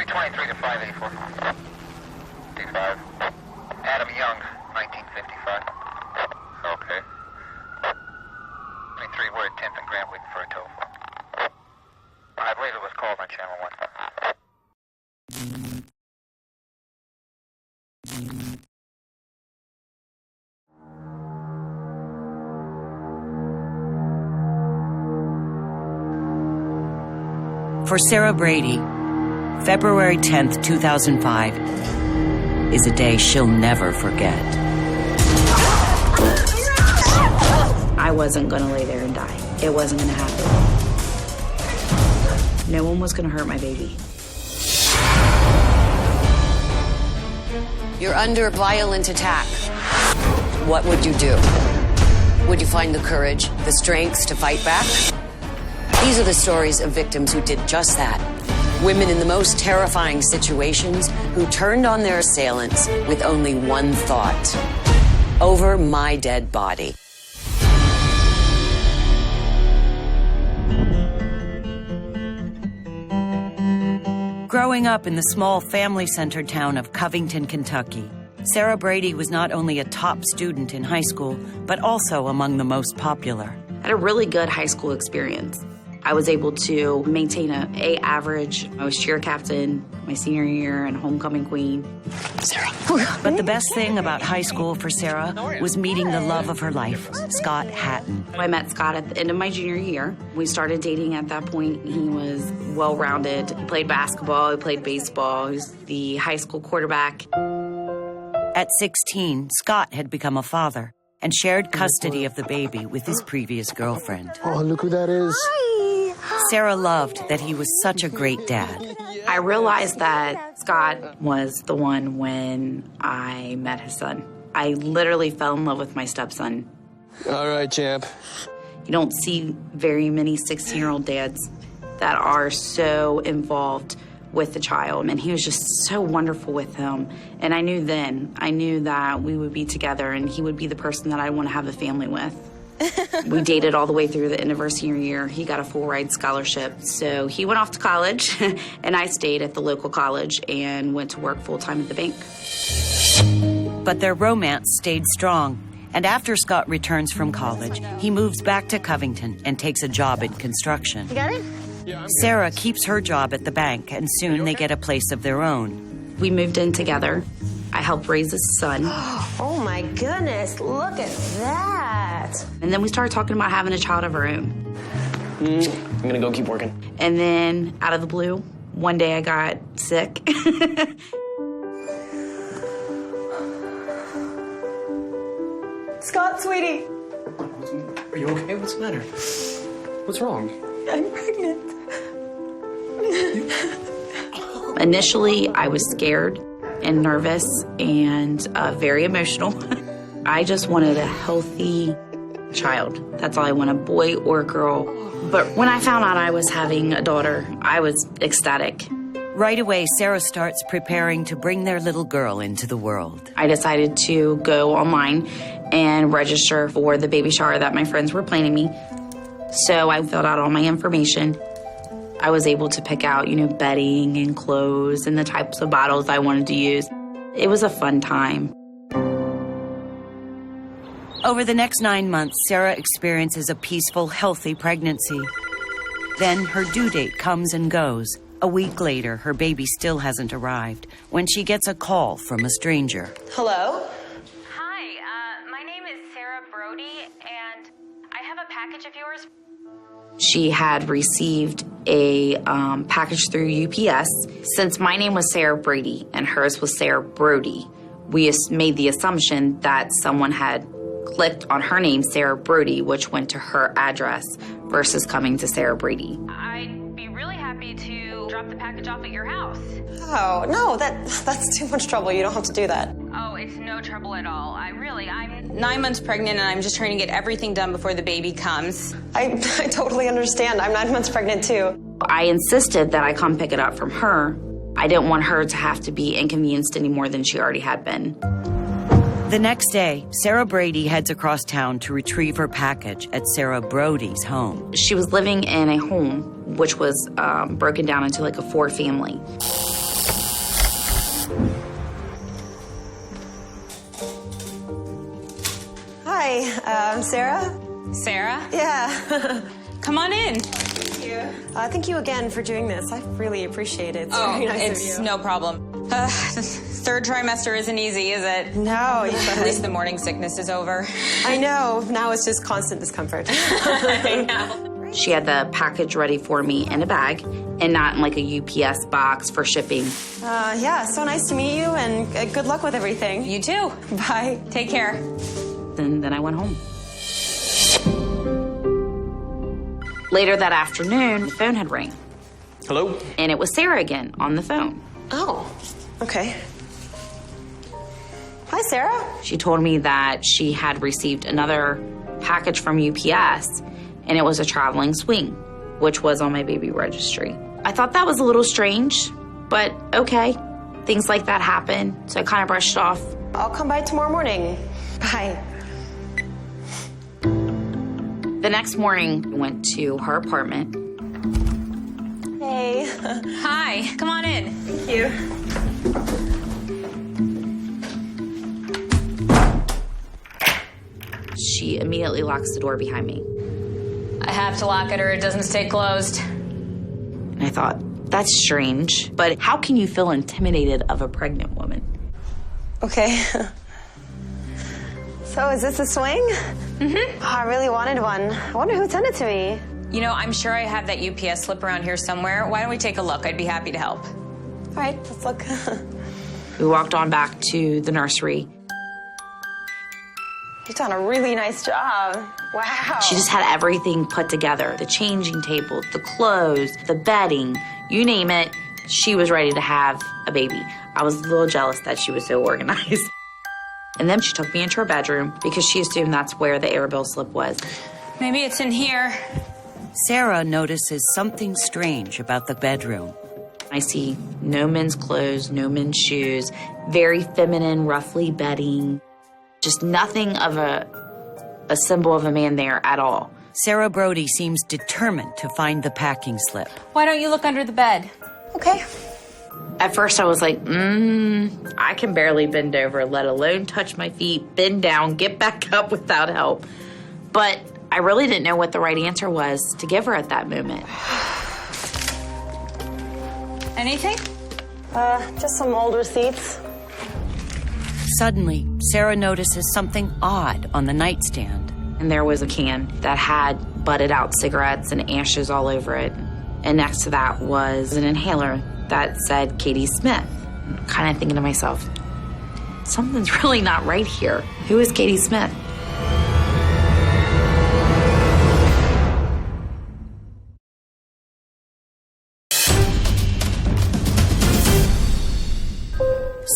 323 to 584. D5. Adam Young, 1955. Okay. 23, we're at 10th and Grant waiting for a tow. I believe it was called on channel 1. For Sarah Brady, February 10th, 2005 is a day she'll never forget. I wasn't going to lay there and die. It wasn't going to happen. No one was going to hurt my baby. You're under violent attack. What would you do? Would you find the courage, the strength to fight back? These are the stories of victims who did just that. Women in the most terrifying situations who turned on their assailants with only one thought: over my dead body. Growing up in the small family-centered town of Covington, Kentucky, Sarah Brady was not only a top student in high school, but also among the most popular. I had a really good high school experience. I was able to maintain an A average. I was cheer captain my senior year and homecoming queen. Sarah. But the best thing about high school for Sarah was meeting the love of her life, Scott Hatton. I met Scott at the end of my junior year. We started dating at that point. He was well-rounded. He played basketball, he played baseball. He was the high school quarterback. At 16, Scott had become a father and shared custody of the baby with his previous girlfriend. Oh, look who that is. Sarah loved that he was such a great dad. I realized that Scott was the one when I met his son. I literally fell in love with my stepson. All right, champ. You don't see very many 16-year-old dads that are so involved with the child, and he was just so wonderful with him. And I knew that we would be together and he would be the person that I want to have a family with. We dated all the way through the end of our senior year. He got a full ride scholarship. So he went off to college and I stayed at the local college and went to work full time at the bank. But their romance stayed strong. And after Scott returns from college, he moves back to Covington and takes a job in construction. You got it? Sarah keeps her job at the bank, and soon they get a place of their own. We moved in together. I helped raise his son. Oh my goodness, look at that. And then we started talking about having a child of our own. I'm gonna go keep working. And then, out of the blue, one day I got sick. Scott, sweetie. Are you okay? What's the matter? What's wrong? I'm pregnant. Initially, I was scared and nervous and very emotional. I just wanted a healthy child. That's all I want, a boy or a girl. But when I found out I was having a daughter, I was ecstatic. Right away, Sarah starts preparing to bring their little girl into the world. I decided to go online and register for the baby shower that my friends were planning me. So I filled out all my information. I was able to pick out, bedding and clothes and the types of bottles I wanted to use. It was a fun time. Over the next 9 months, Sarah experiences a peaceful, healthy pregnancy. Then her due date comes and goes. A week later, her baby still hasn't arrived when she gets a call from a stranger. Hello? Hi, my name is Sarah Brody, and I have a package of yours. She had received a package through UPS. Since my name was Sarah Brady and hers was Sarah Brody, we made the assumption that someone had clicked on her name, Sarah Brody, which went to her address versus coming to Sarah Brady. I'd be really happy to drop the package off at your house. Oh, no, that's too much trouble. You don't have to do that. Oh, it's no trouble at all. I'm 9 months pregnant, and I'm just trying to get everything done before the baby comes. I totally understand. I'm 9 months pregnant, too. I insisted that I come pick it up from her. I didn't want her to have to be inconvenienced any more than she already had been. The next day, Sarah Brady heads across town to retrieve her package at Sarah Brody's home. She was living in a home which was broken down into like a 4-family. I'm Sarah. Sarah? Yeah. Come on in. Thank you. Thank you again for doing this. I really appreciate it. It's very nice it's of you. no problem. Third trimester isn't easy, is it? No. At least the morning sickness is over. I know. Now it's just constant discomfort. I know. She had the package ready for me in a bag and not in like a UPS box for shipping. Yeah, so nice to meet you, and good luck with everything. You too. Bye. Take care. And then I went home. Later that afternoon, the phone had rang. Hello? And it was Sarah again on the phone. Oh, okay. Hi, Sarah. She told me that she had received another package from UPS, and it was a traveling swing, which was on my baby registry. I thought that was a little strange, but okay. Things like that happen, so I kind of brushed it off. I'll come by tomorrow morning. Bye. The next morning, I went to her apartment. Hey. Hi. Come on in. Thank you. She immediately locks the door behind me. I have to lock it or it doesn't stay closed. And I thought, that's strange, but how can you feel intimidated of a pregnant woman? Okay. So is this a swing? Mm-hmm. Oh, I really wanted one. I wonder who sent it to me. You know, I'm sure I have that UPS slip around here somewhere. Why don't we take a look? I'd be happy to help. All right, let's look. We walked on back to the nursery. You've done a really nice job. Wow. She just had everything put together. The changing table, the clothes, the bedding, you name it. She was ready to have a baby. I was a little jealous that she was so organized. And then she took me into her bedroom because she assumed that's where the airbill slip was. Maybe it's in here. Sarah notices something strange about the bedroom. I see no men's clothes, no men's shoes, very feminine, roughly bedding. Just nothing of a symbol of a man there at all. Sarah Brody seems determined to find the packing slip. Why don't you look under the bed? Okay. At first I was like, I can barely bend over, let alone touch my feet, bend down, get back up without help. But I really didn't know what the right answer was to give her at that moment. Anything? Just some old receipts. Suddenly, Sarah notices something odd on the nightstand. And there was a can that had butted out cigarettes and ashes all over it. And next to that was an inhaler that said Katie Smith. I'm kind of thinking to myself, something's really not right here. Who is Katie Smith?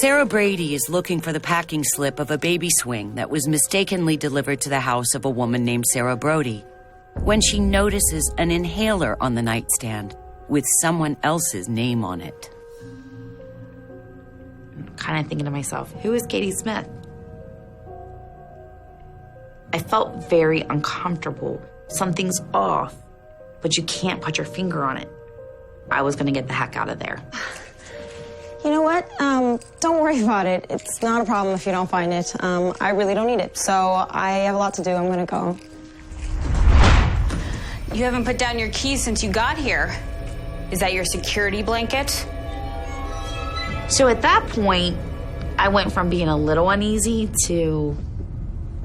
Sarah Brady is looking for the packing slip of a baby swing that was mistakenly delivered to the house of a woman named Sarah Brody when she notices an inhaler on the nightstand with someone else's name on it. I'm kind of thinking to myself, who is Katie Smith? I felt very uncomfortable. Something's off, but you can't put your finger on it. I was going to get the heck out of there. You know what? Don't worry about it. It's not a problem if you don't find it. I really don't need it. So I have a lot to do. I'm going to go. You haven't put down your keys since you got here. Is that your security blanket? So at that point, I went from being a little uneasy to,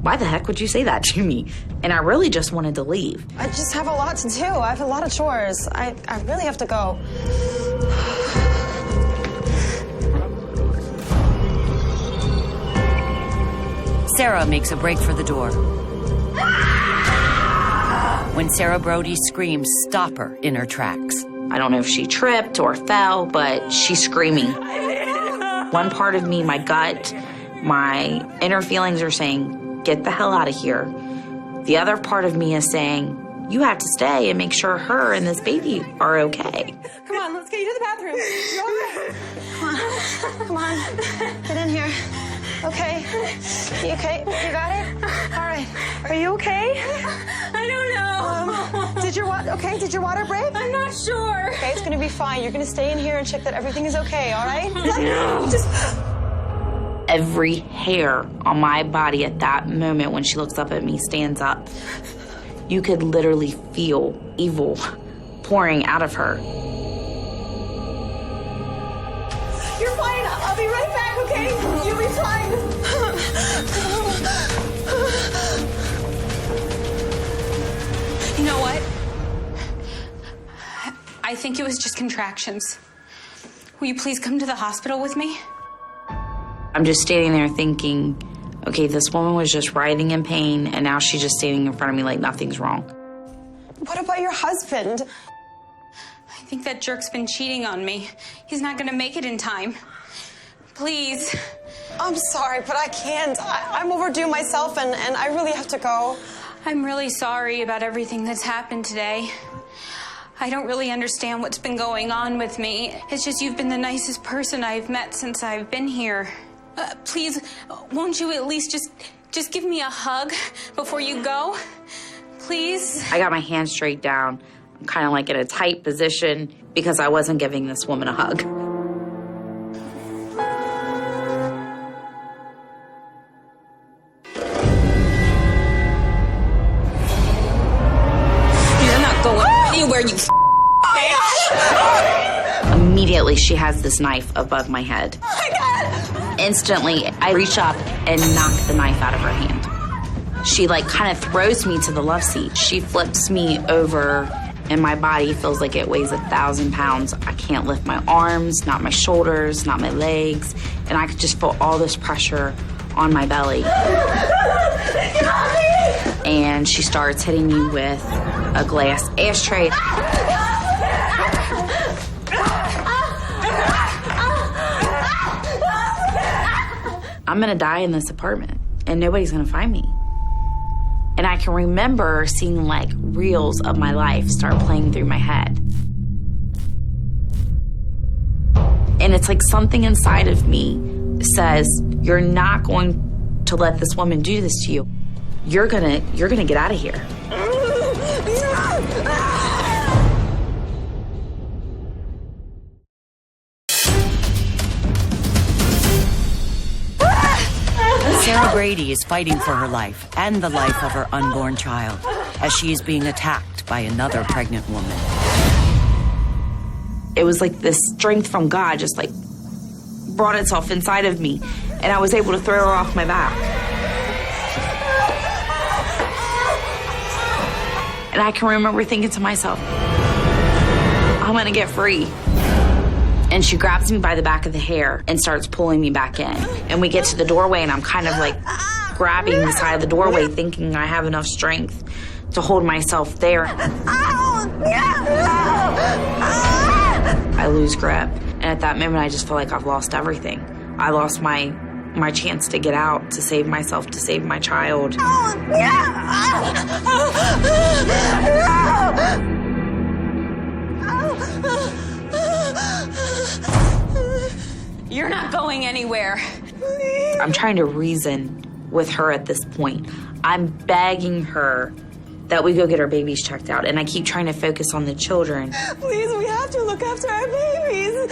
why the heck would you say that to me? And I really just wanted to leave. I just have a lot to do. I have a lot of chores. I really have to go. Sarah makes a break for the door. When Sarah Brody screams, stop her in her tracks. I don't know if she tripped or fell, but she's screaming. One part of me, my gut, my inner feelings are saying, get the hell out of here. The other part of me is saying, you have to stay and make sure her and this baby are okay. Come on, let's get you to the bathroom. Come on. Get in here. Okay. You okay? You got it? All right. Are you okay? I don't know. Did your water break? I'm not sure. Okay, it's gonna be fine. You're gonna stay in here and check that everything is okay, all right? Every hair on my body at that moment when she looks up at me stands up. You could literally feel evil pouring out of her. You're fine. I'll be right back, okay? You'll be fine. You know what? I think it was just contractions. Will you please come to the hospital with me? I'm just standing there thinking, okay, this woman was just writhing in pain, and now she's just standing in front of me like nothing's wrong. What about your husband? I think that jerk's been cheating on me. He's not gonna make it in time. Please. I'm sorry, but I can't. I'm overdue myself, and I really have to go. I'm really sorry about everything that's happened today. I don't really understand what's been going on with me. It's just you've been the nicest person I've met since I've been here. Please, won't you at least just give me a hug before you go? Please? I got my hands straight down. I'm kind of like in a tight position because I wasn't giving this woman a hug. You're not going anywhere, you bitch. Immediately, she has this knife above my head. Oh my God! Instantly, I reach up and knock the knife out of her hand. She kind of throws me to the love seat. She flips me over, and my body feels like it weighs 1,000 pounds. I can't lift my arms, not my shoulders, not my legs, and I could just feel all this pressure on my belly. And she starts hitting me with a glass ashtray. I'm gonna die in this apartment, and nobody's gonna find me. And I can remember seeing reels of my life start playing through my head. And it's like something inside of me says, you're not going to let this woman do this to you. You're gonna get out of here. Sarah Brady is fighting for her life and the life of her unborn child as she is being attacked by another pregnant woman. It was like this strength from God just brought itself inside of me, and I was able to throw her off my back. And I can remember thinking to myself, I'm gonna get free. And she grabs me by the back of the hair and starts pulling me back in. And we get to the doorway, and I'm kind of grabbing the side of the doorway, thinking I have enough strength to hold myself there. I lose grip. And at that moment, I just feel like I've lost everything. I lost my chance to get out, to save myself, to save my child. You're not going anywhere. I'm trying to reason with her at this point. I'm begging her that we go get our babies checked out, and I keep trying to focus on the children. Please, we have to look after our babies.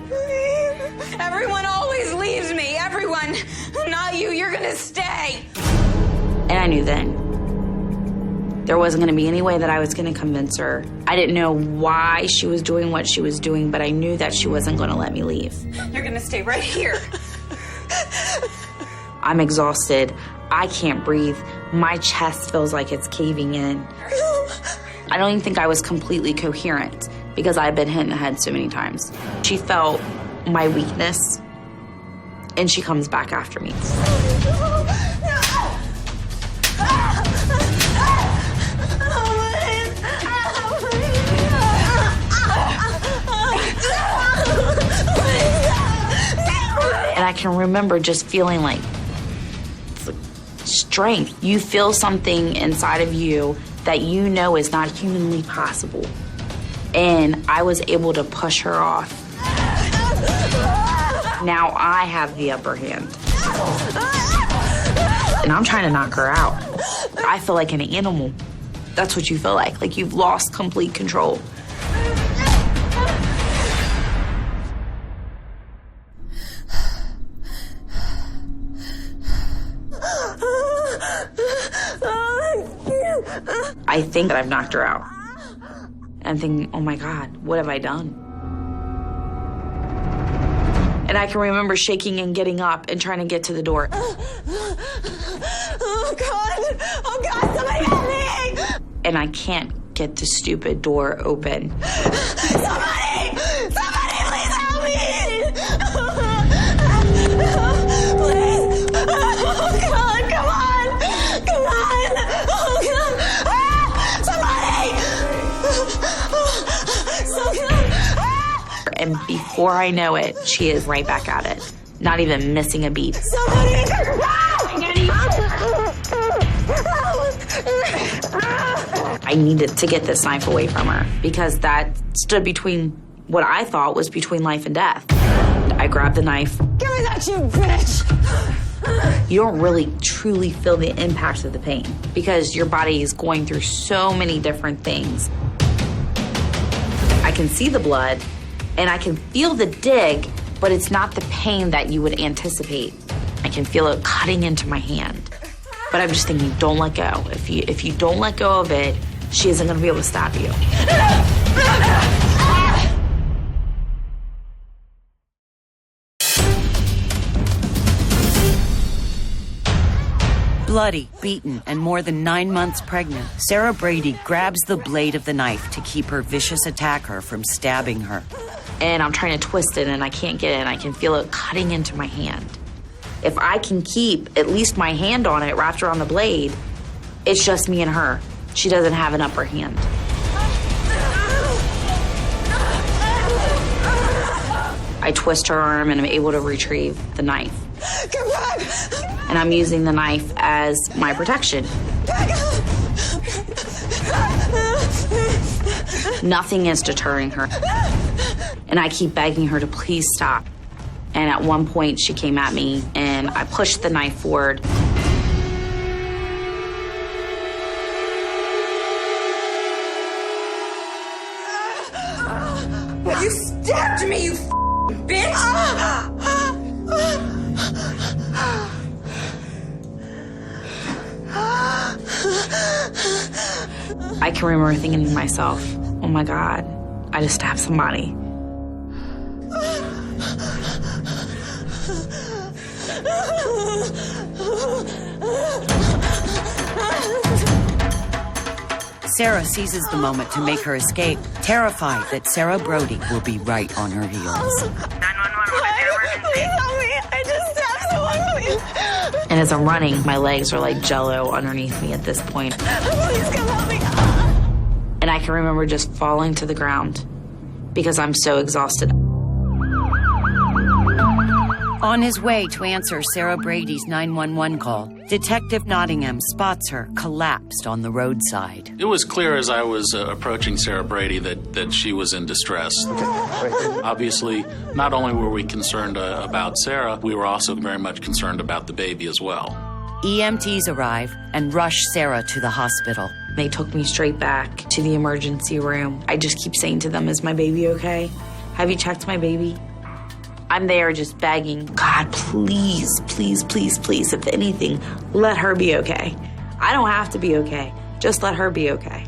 Please. Everyone always leaves me. Everyone. Not you. You're gonna stay. And I knew then there wasn't going to be any way that I was going to convince her. I didn't know why she was doing what she was doing, but I knew that she wasn't going to let me leave. You're gonna stay right here. I'm exhausted. I can't breathe. My chest feels like it's caving in. I don't even think I was completely coherent because I've been hit in the head so many times. She felt my weakness, and she comes back after me. And I can remember just feeling strength. You feel something inside of you that you know is not humanly possible. And I was able to push her off. Now I have the upper hand. And I'm trying to knock her out. I feel like an animal. That's what you feel like you've lost complete control. I think that I've knocked her out. And I'm thinking, oh my God, what have I done? And I can remember shaking and getting up and trying to get to the door. Oh God, somebody help me! And I can't get the stupid door open. Somebody please help me! Please! Oh God, come on! Oh God! Somebody! And before I know it, she is right back at it. Not even missing a beat. Somebody! I needed to get this knife away from her because that stood between what I thought was between life and death. I grabbed the knife. Give me that, you bitch! You don't really truly feel the impact of the pain because your body is going through so many different things. I can see the blood and I can feel the dig, but it's not the pain that you would anticipate. I can feel it cutting into my hand. But I'm just thinking, don't let go. If you don't let go of it, she isn't gonna be able to stop you. Bloody, beaten, and more than 9 months pregnant, Sarah Brady grabs the blade of the knife to keep her vicious attacker from stabbing her. And I'm trying to twist it and I can't get it and I can feel it cutting into my hand. If I can keep at least my hand on it wrapped around the blade, it's just me and her. She doesn't have an upper hand. I twist her arm and I'm able to retrieve the knife. Come back! And I'm using the knife as my protection. Nothing is deterring her. And I keep begging her to please stop. And at one point, she came at me, and I pushed the knife forward. You stabbed me, you bitch! I can remember thinking to myself, oh my God, I just stabbed somebody. Sarah seizes the moment to make her escape, terrified that Sarah Brody will be right on her heels. 911, Please help me! I just stabbed someone, please! And as I'm running, my legs are like jello underneath me at this point. Please come help me! And I can remember just falling to the ground because I'm so exhausted. On his way to answer Sarah Brady's 911 call, Detective Nottingham spots her collapsed on the roadside. It was clear as I was approaching Sarah Brady that she was in distress. Obviously, not only were we concerned about Sarah, we were also very much concerned about the baby as well. EMTs arrive and rush Sarah to the hospital. They took me straight back to the emergency room. I just keep saying to them, is my baby okay? Have you checked my baby? I'm there just begging, God, please, please, please, please, if anything, let her be okay. I don't have to be okay. Just let her be okay.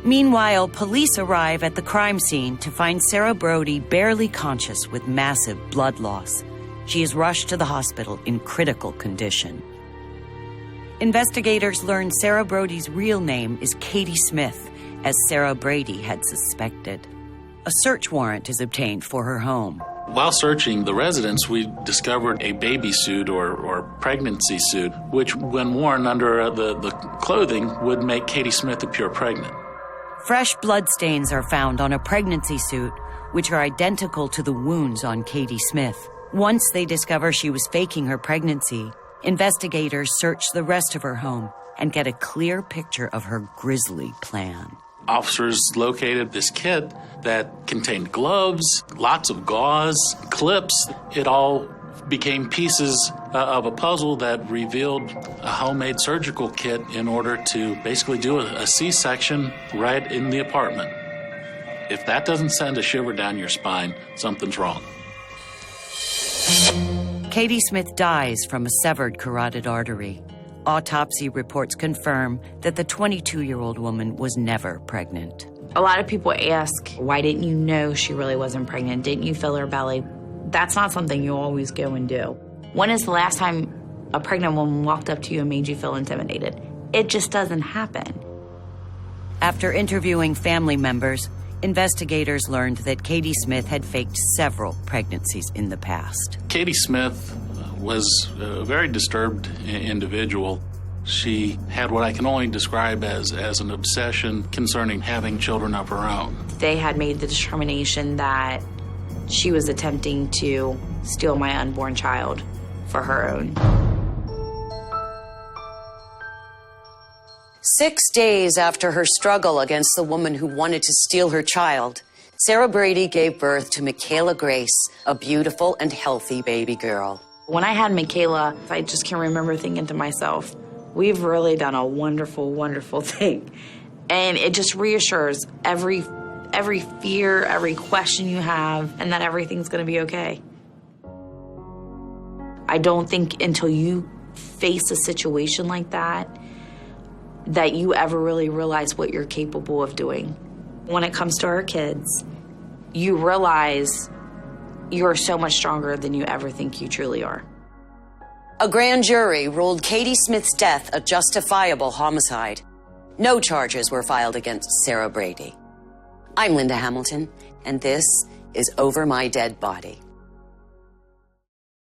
Meanwhile, police arrive at the crime scene to find Sarah Brody barely conscious with massive blood loss. She is rushed to the hospital in critical condition. Investigators learn Sarah Brody's real name is Katie Smith, as Sarah Brady had suspected. A search warrant is obtained for her home. While searching the residence, we discovered a baby suit or pregnancy suit, which, when worn under the clothing, would make Katie Smith appear pregnant. Fresh bloodstains are found on a pregnancy suit, which are identical to the wounds on Katie Smith. Once they discover she was faking her pregnancy, investigators search the rest of her home and get a clear picture of her grisly plan. Officers located this kit that contained gloves, lots of gauze, clips. It all became pieces of a puzzle that revealed a homemade surgical kit in order to basically do a C-section right in the apartment. If that doesn't send a shiver down your spine, something's wrong. Katie Smith dies from a severed carotid artery. Autopsy reports confirm that the 22-year-old woman was never pregnant. A lot of people ask, why didn't you know she really wasn't pregnant? Didn't you feel her belly? That's not something you always go and do. When is the last time a pregnant woman walked up to you and made you feel intimidated? It just doesn't happen. After interviewing family members, investigators learned that Katie Smith had faked several pregnancies in the past. Katie Smith was a very disturbed individual. She had what I can only describe as an obsession concerning having children of her own. They had made the determination that she was attempting to steal my unborn child for her own. 6 days after her struggle against the woman who wanted to steal her child, Sarah Brady gave birth to Michaela Grace, a beautiful and healthy baby girl. When I had Michaela, I just can remember thinking to myself, we've really done a wonderful, wonderful thing. And it just reassures every fear, every question you have, and that everything's going to be okay. I don't think until you face a situation like that you ever really realize what you're capable of doing. When it comes to our kids, you realize you're so much stronger than you ever think you truly are. A grand jury ruled Katie Smith's death a justifiable homicide. No charges were filed against Sarah Brady. I'm Linda Hamilton, and this is Over My Dead Body.